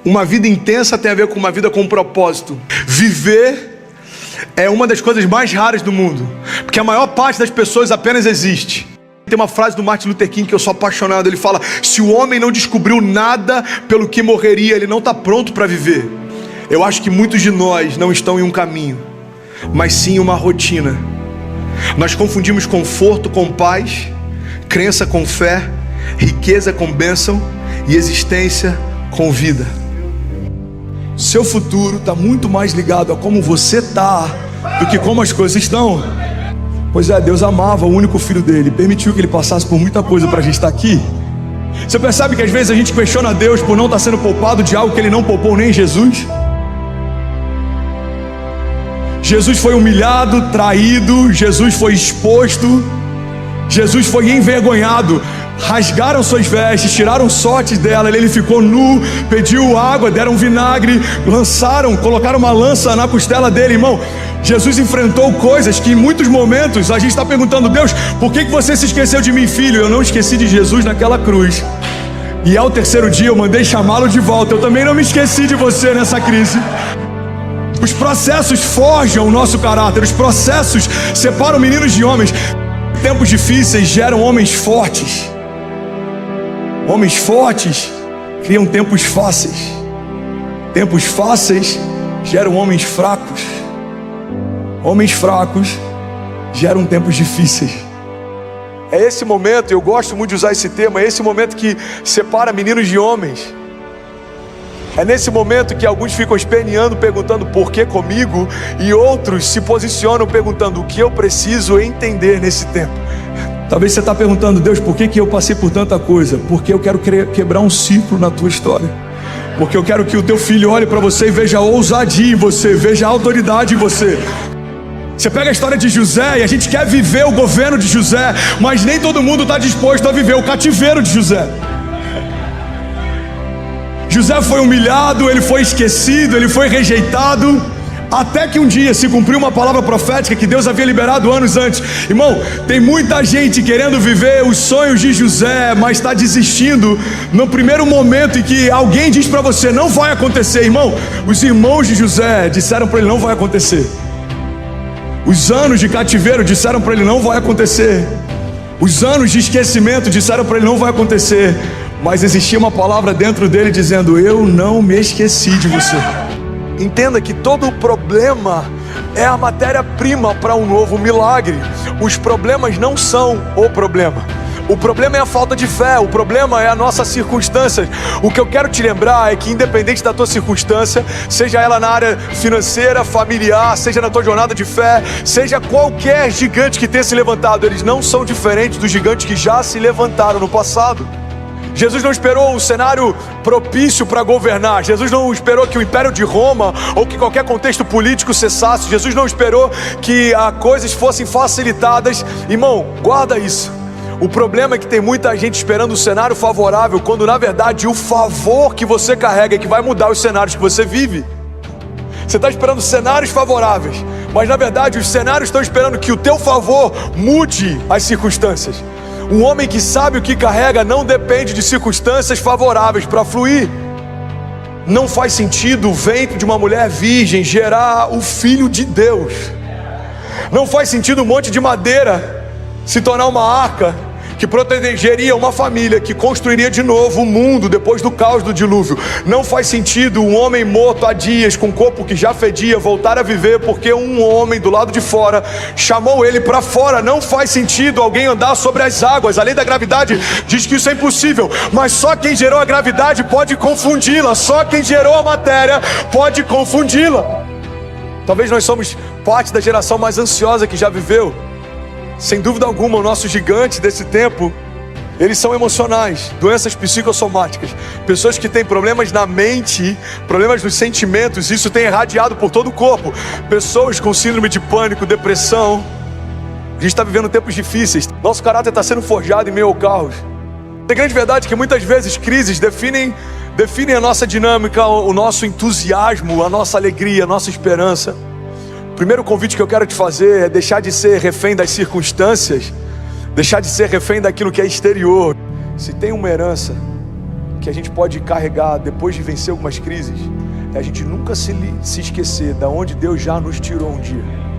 Uma vida intensa tem a ver com uma vida com propósito. Viver é uma das coisas mais raras do mundo, porque a maior parte das pessoas apenas existe. Tem uma frase do Martin Luther King que eu sou apaixonado. Ele fala: se o homem não descobriu nada pelo que morreria, ele não está pronto para viver. Eu acho que muitos de nós não estão em um caminho, mas sim uma rotina. Nós confundimos conforto com paz, crença com fé, riqueza com bênção e existência com vida. Seu futuro está muito mais ligado a como você está do que como as coisas estão. Pois é, Deus amava o único filho dele, permitiu que ele passasse por muita coisa para a gente estar aqui. Você percebe que às vezes a gente questiona a Deus por não estar sendo poupado de algo que ele não poupou nem em Jesus? Jesus foi humilhado, traído, Jesus foi exposto, Jesus foi envergonhado. Rasgaram suas vestes, tiraram sortes dela, ele ficou nu, pediu água, deram vinagre, colocaram uma lança na costela dele, irmão. Jesus enfrentou coisas que em muitos momentos a gente está perguntando: Deus, por que você se esqueceu de mim, filho? Eu não esqueci de Jesus naquela cruz. E ao terceiro dia eu mandei chamá-lo de volta. Eu também não me esqueci de você nessa crise. Os processos forjam o nosso caráter, os processos separam meninos de homens. Tempos difíceis geram homens fortes. Homens fortes criam tempos fáceis. Tempos fáceis geram homens fracos. Homens fracos geram tempos difíceis. É esse momento, eu gosto muito de usar esse termo, é esse momento que separa meninos de homens. É nesse momento que alguns ficam esperneando, perguntando por que comigo, e outros se posicionam perguntando o que eu preciso entender nesse tempo. Talvez você está perguntando: Deus, por que eu passei por tanta coisa? Porque eu quero quebrar um ciclo na tua história. Porque eu quero que o teu filho olhe para você e veja ousadia em você, veja autoridade em você. Você pega a história de José e a gente quer viver o governo de José, mas nem todo mundo está disposto a viver o cativeiro de José. José foi humilhado, ele foi esquecido, ele foi rejeitado, até que um dia se cumpriu uma palavra profética que Deus havia liberado anos antes. Irmão, tem muita gente querendo viver os sonhos de José, mas está desistindo no primeiro momento em que alguém diz para você: não vai acontecer. Irmão, os irmãos de José disseram para ele: não vai acontecer. Os anos de cativeiro disseram para ele: não vai acontecer. Os anos de esquecimento disseram para ele: não vai acontecer. Mas existia uma palavra dentro dele dizendo: eu não me esqueci de você. Entenda que todo problema é a matéria-prima para um novo milagre. Os problemas não são o problema. O problema é a falta de fé, o problema é a nossa circunstância. O que eu quero te lembrar é que, independente da tua circunstância, seja ela na área financeira, familiar, seja na tua jornada de fé, seja qualquer gigante que tenha se levantado, eles não são diferentes dos gigantes que já se levantaram no passado. Jesus não esperou um cenário propício para governar. Jesus não esperou que o Império de Roma ou que qualquer contexto político cessasse. Jesus não esperou que as coisas fossem facilitadas. Irmão, guarda isso. O problema é que tem muita gente esperando um cenário favorável, quando na verdade o favor que você carrega é que vai mudar os cenários que você vive. Você está esperando cenários favoráveis, mas na verdade os cenários estão esperando que o teu favor mude as circunstâncias. Um homem que sabe o que carrega não depende de circunstâncias favoráveis para fluir. Não faz sentido o ventre de uma mulher virgem gerar o Filho de Deus. Não faz sentido um monte de madeira se tornar uma arca que protegeria uma família, que construiria de novo o mundo depois do caos do dilúvio. Não faz sentido um homem morto há dias, com um corpo que já fedia, voltar a viver porque um homem do lado de fora chamou ele para fora. Não faz sentido alguém andar sobre as águas. A lei da gravidade diz que isso é impossível, mas só quem gerou a gravidade pode confundi-la. Só quem gerou a matéria pode confundi-la. Talvez nós somos parte da geração mais ansiosa que já viveu. Sem dúvida alguma, os nossos gigantes desse tempo, eles são emocionais, doenças psicossomáticas, pessoas que têm problemas na mente, problemas nos sentimentos, isso tem irradiado por todo o corpo, pessoas com síndrome de pânico, depressão. A gente está vivendo tempos difíceis, nosso caráter está sendo forjado em meio ao caos. É grande verdade que muitas vezes crises definem a nossa dinâmica, o nosso entusiasmo, a nossa alegria, a nossa esperança. O primeiro convite que eu quero te fazer é deixar de ser refém das circunstâncias, deixar de ser refém daquilo que é exterior. Se tem uma herança que a gente pode carregar depois de vencer algumas crises é a gente nunca se esquecer da onde Deus já nos tirou um dia.